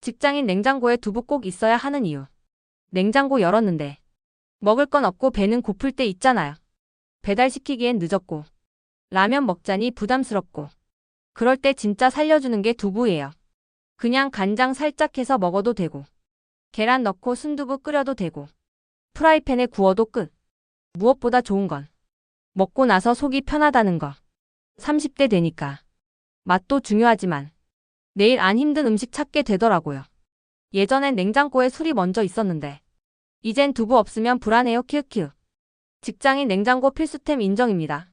직장인 냉장고에 두부 꼭 있어야 하는 이유. 냉장고 열었는데 먹을 건 없고 배는 고플 때 있잖아요. 배달시키기엔 늦었고 라면 먹자니 부담스럽고 그럴 때 진짜 살려주는 게 두부예요. 그냥 간장 살짝 해서 먹어도 되고 계란 넣고 순두부 끓여도 되고 프라이팬에 구워도 끝. 무엇보다 좋은 건 먹고 나서 속이 편하다는 거. 30대 되니까 맛도 중요하지만 내일 안 힘든 음식 찾게 되더라고요. 예전엔 냉장고에 술이 먼저 있었는데 이젠 두부 없으면 불안해요. 키읔키읔. 직장인 냉장고 필수템 인정입니다.